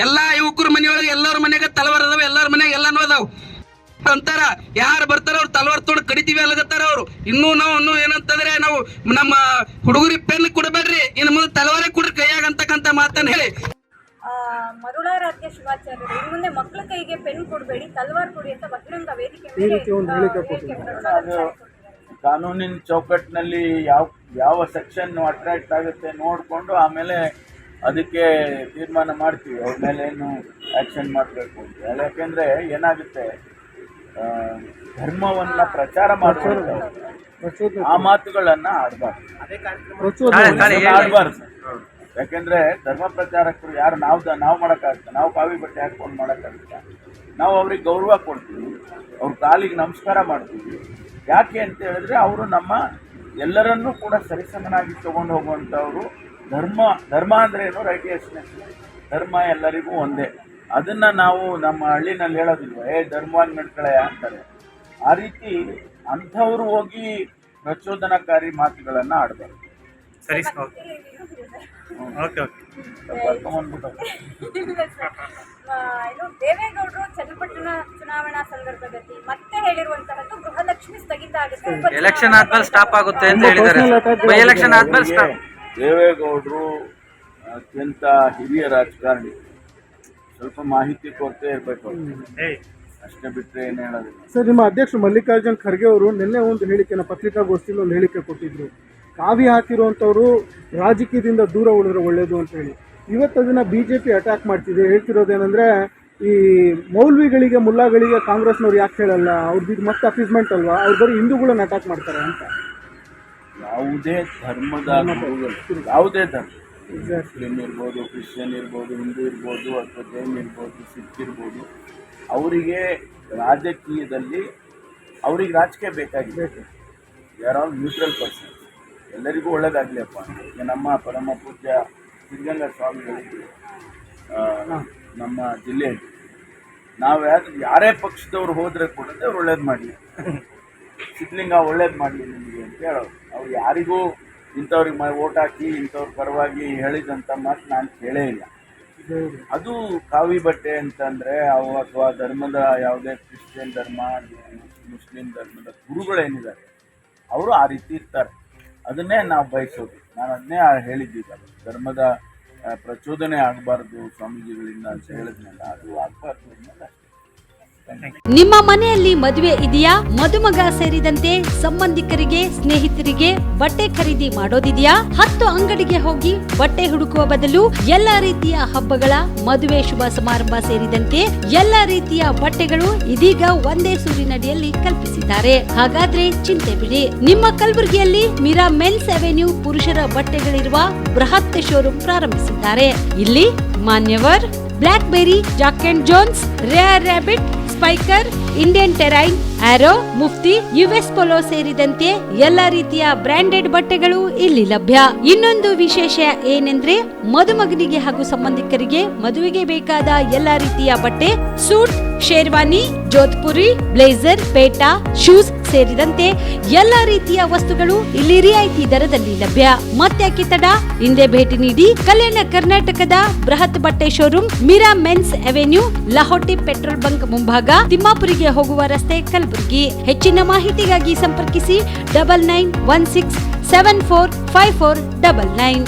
ಎಲ್ಲಾ ಯುವಕರ ಮನೆಯೊಳಗೆ ಎಲ್ಲರ ಮನೆಯಾಗ ತಲವಾರ್ ಅದಾವ, ಎಲ್ಲರ ಮನೆಯಾಗ ಎಲ್ಲಾನು ಅದಾವ ಅಂತಾರ. ಯಾರು ಬರ್ತಾರ ಅವ್ರು ತಲವಾರ್ ತೊಗೊಂಡು ಕಡಿತೀವಿ ಅಲ್ಲಗತ್ತಾರ ಅವ್ರು. ನಾವು ಏನಂತಂದ್ರೆ ನಾವು ನಮ್ಮ ಹುಡುಗರಿ ಪೆನ್ ಕೊಡಬೇಡ್ರಿ, ಇನ್ನು ಮುಂದೆ ತಲವಾರೇ ಕೊಡ್ರಿ ಕೈಯಾಗ ಅಂತಕ್ಕಂತ ಮಾತನ್ನ ಹೇಳಿ ಮರುಳಾರಾಧ್ಯ ಶಿವಾಚಾರ್ಯರು ಇನ್ನು ಮುಂದೆ ಮಕ್ಕಳ ಕೈಗೆ ಪೆನ್ ಕೊಡಬೇಡಿ ತಲವಾರ್ ಕೊಡಿ ಅಂತ ಬಹಿರಂಗ ವೇದಿಕೆ ಕಾನೂನಿನ ಚೌಕಟ್ಟಿನಲ್ಲಿ ಯಾವ ಸೆಕ್ಷನ್ ಅಟ್ರಾಕ್ಟ್ ಆಗುತ್ತೆ ನೋಡಿಕೊಂಡು ಆಮೇಲೆ ಅದಕ್ಕೆ ತೀರ್ಮಾನ ಮಾಡ್ತೀವಿ, ಅವ್ರ ಮೇಲೆ ಏನು ಆ್ಯಕ್ಷನ್ ಮಾಡಬೇಕು ಅಂತ. ಯಾಕೆಂದರೆ ಏನಾಗುತ್ತೆ, ಧರ್ಮವನ್ನು ಪ್ರಚಾರ ಮಾಡುವಂಥ ಆ ಮಾತುಗಳನ್ನು ಆಡಬಾರ್ದು. ಯಾಕೆಂದರೆ ಧರ್ಮ ಪ್ರಚಾರಕರು ಯಾರು ನಾವು ಮಾಡೋಕ್ಕಾಗುತ್ತೆ, ನಾವು ಕಾವಿ ಬಟ್ಟೆ ಹಾಕ್ಕೊಂಡು ಮಾಡೋಕ್ಕಾಗುತ್ತೆ. ನಾವು ಅವ್ರಿಗೆ ಗೌರವ ಕೊಡ್ತೀವಿ, ಅವ್ರ ಕಾಲಿಗೆ ನಮಸ್ಕಾರ ಮಾಡ್ತೀವಿ. ಯಾಕೆ ಅಂತ ಹೇಳಿದ್ರೆ ಅವರು ನಮ್ಮ ಎಲ್ಲರನ್ನೂ ಕೂಡ ಸರಿಸಮನಾಗಿ ತೊಗೊಂಡು ಹೋಗುವಂಥವ್ರು. ಧರ್ಮ ಅಂದ್ರೆ ಏನು, ರೈಟಿಯಸ್ನೆಸ್, ಧರ್ಮ ಎಲ್ಲರಿಗೂ ಒಂದೇ. ಅದನ್ನು ನಾವು ನಮ್ಮ ಹಳ್ಳಿನಲ್ಲಿ ಹೇಳೋದಿಲ್ವ, ಧರ್ಮವಾಗಿ ನಡ್ಕಳೆ ಅಂತಾರೆ. ಆ ರೀತಿ ಅಂಥವ್ರು ಹೋಗಿ ಪ್ರಚೋದನಕಾರಿ ಮಾತುಗಳನ್ನು ಆಡಬಾರ್ದು. ಸರಿ, ದೇವೇಗೌಡರು ಚನ್ನಪಟ್ಟಣ ಚುನಾವಣಾ ಸಂದರ್ಭದಲ್ಲಿ ಮತ್ತೆ ಹೇಳಿರುವಂತಹದ್ದು ಗೃಹಲಕ್ಷ್ಮಿ ಸ್ಥಗಿತ ಆಗುತ್ತೆ, ಎಲೆಕ್ಷನ್ ಆದ್ಮೇಲೆ ಸ್ಟಾಪ್ ಆಗುತ್ತೆ ಅಂತ ಹೇಳಿದ್ದಾರೆ. ಬೈ ಎಲೆಕ್ಷನ್ ಆದ್ಮೇಲೆ ಸ್ಟಾಪ್. ದೇವೇಗೌಡರು ಅತ್ಯಂತ ಹಿರಿಯ ರಾಜಕಾರಣಿ, ಸ್ವಲ್ಪ ಮಾಹಿತಿ ಕೊರತೆ ಇರಬೇಕು ಅಷ್ಟೇ, ಬಿಟ್ಟರೆ ಏನು ಹೇಳೋದಿಲ್ಲ. ಸರ್, ನಿಮ್ಮ ಅಧ್ಯಕ್ಷರು ಮಲ್ಲಿಕಾರ್ಜುನ್ ಖರ್ಗೆ ಅವರು ನಿನ್ನೆ ಒಂದು ಹೇಳಿಕೆನ ಪತ್ರಿಕಾಗೋಷ್ಠಿಯಲ್ಲಿ ಒಂದು ಹೇಳಿಕೆ ಕೊಟ್ಟಿದ್ರು. ಕಾವಿ ಹಾಕಿರುವಂಥವ್ರು ರಾಜಕೀಯದಿಂದ ದೂರ ಉಳಿದ್ರೆ ಒಳ್ಳೇದು ಅಂತ ಹೇಳಿ. ಇವತ್ತು ಅದನ್ನು BJP ಅಟ್ಯಾಕ್ ಮಾಡ್ತಿದೆ. ಹೇಳ್ತಿರೋದೇನೆಂದರೆ, ಈ ಮೌಲ್ವಿಗಳಿಗೆ ಮುಲ್ಲಾಗಳಿಗೆ ಕಾಂಗ್ರೆಸ್ನವ್ರು ಯಾಕೆ ಹೇಳಲ್ಲ, ಅವ್ರದ್ದು ಇದು ಮತ್ತೆ ಅಪೀಸ್ಮೆಂಟ್ ಅಲ್ವಾ, ಅವ್ರು ಬರೀ ಹಿಂದೂಗಳನ್ನ ಅಟ್ಯಾಕ್ ಮಾಡ್ತಾರೆ ಅಂತ. ಯಾವುದೇ ಧರ್ಮದ ಗುರುಗಳು, ಯಾವುದೇ ಧರ್ಮ, ಮುಸ್ಲಿಂ ಇರ್ಬೋದು, ಕ್ರಿಶ್ಚಿಯನ್ ಇರ್ಬೋದು, ಹಿಂದೂ ಇರ್ಬೋದು, ಅಥವಾ ಜೈನ್ ಇರ್ಬೋದು, ಸಿಖ್ ಇರ್ಬೋದು, ಅವರಿಗೆ ರಾಜಕೀಯದಲ್ಲಿ ಅವ್ರಿಗೆ ರಾಜಕೀಯ ಬೇಕಾಗಿದೆ. ಯಾರೋ ನ್ಯೂಟ್ರಲ್ ಪರ್ಸನ್, ಎಲ್ಲರಿಗೂ ಒಳ್ಳೇದಾಗಲಿಯಪ್ಪ. ನಮ್ಮ ಪರಮ ಪೂಜ್ಯ ಸಿದ್ಧಗಂಗಾ ಸ್ವಾಮಿಗಳಿಗೆ ನಮ್ಮ ಜಿಲ್ಲೆಯಲ್ಲಿ ನಾವು ಯಾರೇ ಪಕ್ಷದವ್ರು ಹೋದರೆ ಕೂಡ ಅವ್ರು ಒಳ್ಳೇದು ಮಾಡಲಿ, ಸಿದ್ಧಲಿಂಗ ಒಳ್ಳೇದು ಮಾಡಲಿ ನಿಮಗೆ ಅಂತ ಹೇಳೋರು. ಅವ್ರು ಯಾರಿಗೂ ಇಂಥವ್ರಿಗೆ ಓಟ್ ಹಾಕಿ ಇಂಥವ್ರ ಪರವಾಗಿ ಹೇಳಿದಂಥ ಮಾತು ನಾನು ಕೇಳೇ ಇಲ್ಲ. ಅದು ಕಾವಿ ಬಟ್ಟೆ ಅಂತಂದರೆ ಅಥವಾ ಧರ್ಮದ ಯಾವುದೇ ಕ್ರಿಶ್ಚಿಯನ್ ಧರ್ಮ, ಮುಸ್ಲಿಂ ಧರ್ಮದ ಗುರುಗಳೇನಿದ್ದಾರೆ ಅವರು ಆ ರೀತಿ ಇರ್ತಾರೆ. ಅದನ್ನೇ ನಾವು ಬಯಸೋದು. ನಾನು ಅದನ್ನೇ ಹೇಳಿದ್ದೀಗ, ಧರ್ಮದ ಪ್ರಚೋದನೆ ಆಗಬಾರ್ದು ಸ್ವಾಮೀಜಿಗಳಿಂದ ಅಂತ ಹೇಳಿದ್ಮೇಲೆ ಅದು ಆಗಬಾರ್ದು ಅನ್ನೋದು. ನಿಮ್ಮ ಮನೆಯಲ್ಲಿ ಮದುವೆ ಇದೆಯಾ? ಮದುಮಗ ಸೇರಿದಂತೆ ಸಂಬಂಧಿಕರಿಗೆ, ಸ್ನೇಹಿತರಿಗೆ ಬಟ್ಟೆ ಖರೀದಿ ಮಾಡೋದಿದೆಯಾ? 10 ಅಂಗಡಿಗೆ ಹೋಗಿ ಬಟ್ಟೆ ಹುಡುಕುವ ಬದಲು ಎಲ್ಲಾ ರೀತಿಯ ಹಬ್ಬಗಳ, ಮದುವೆ, ಶುಭ ಸಮಾರಂಭ ಸೇರಿದಂತೆ ಎಲ್ಲಾ ರೀತಿಯ ಬಟ್ಟೆಗಳು ಇದೀಗ ಒಂದೇ ಸೂರಿನಡಿಯಲ್ಲಿ ಕಲ್ಪಿಸಿದ್ದಾರೆ. ಹಾಗಾದ್ರೆ ಚಿಂತೆ ಬಿಡಿ. ನಿಮ್ಮ ಕಲಬುರಗಿಯಲ್ಲಿ ಮೀರಾ ಮೆನ್ಸ್ ಅವೆನ್ಯೂ ಪುರುಷರ ಬಟ್ಟೆಗಳಿರುವ ಬೃಹತ್ ಶೋರೂಮ್ ಪ್ರಾರಂಭಿಸಿದ್ದಾರೆ. ಇಲ್ಲಿ Manyavar, Blackberry, Jack and Jones, Rare Rabbit, Spykar, Indian Terrain, Arrow, Mufti, US Polo ಸೇರಿದಂತೆ ಎಲ್ಲ ರೀತಿಯ ಬ್ರಾಂಡೆಡ್ ಬಟ್ಟೆಗಳು ಇಲ್ಲಿ ಲಭ್ಯ. ಇನ್ನೊಂದು ವಿಶೇಷ ಏನೆಂದ್ರೆ, ಮದುಮಗನಿಗೆ ಹಾಗೂ ಸಂಬಂಧಿಕರಿಗೆ ಮದುವೆಗೆ ಬೇಕಾದ ಎಲ್ಲ ರೀತಿಯ ಬಟ್ಟೆ, ಸೂಟ್, ಶೇರ್ವಾನಿ, ಜೋಧ್ಪುರಿ, ಬ್ಲೇಸರ್, ಪೇಟಾ, ಶೂಸ್ ಸೇರಿದಂತೆ ಎಲ್ಲ ರೀತಿಯ ವಸ್ತುಗಳು ಇಲ್ಲಿ ರಿಯಾಯಿತಿ ದರದಲ್ಲಿ ಲಭ್ಯ. ಮತ್ತೆ ತಡ, ಹಿಂದೆ ಭೇಟಿ ನೀಡಿ. ಕಲ್ಯಾಣ ಕರ್ನಾಟಕದ ಬೃಹತ್ ಬಟ್ಟೆ showroom Meera men's avenue, Lahoti petrol bunk ಮುಂಭಾಗ, ತಿಮ್ಮಾಪುರಿಗೆ ಹೋಗುವ ರಸ್ತೆ, ಕಲಬುರಗಿ. ಹೆಚ್ಚಿನ ಮಾಹಿತಿಗಾಗಿ ಸಂಪರ್ಕಿಸಿ 9916745499.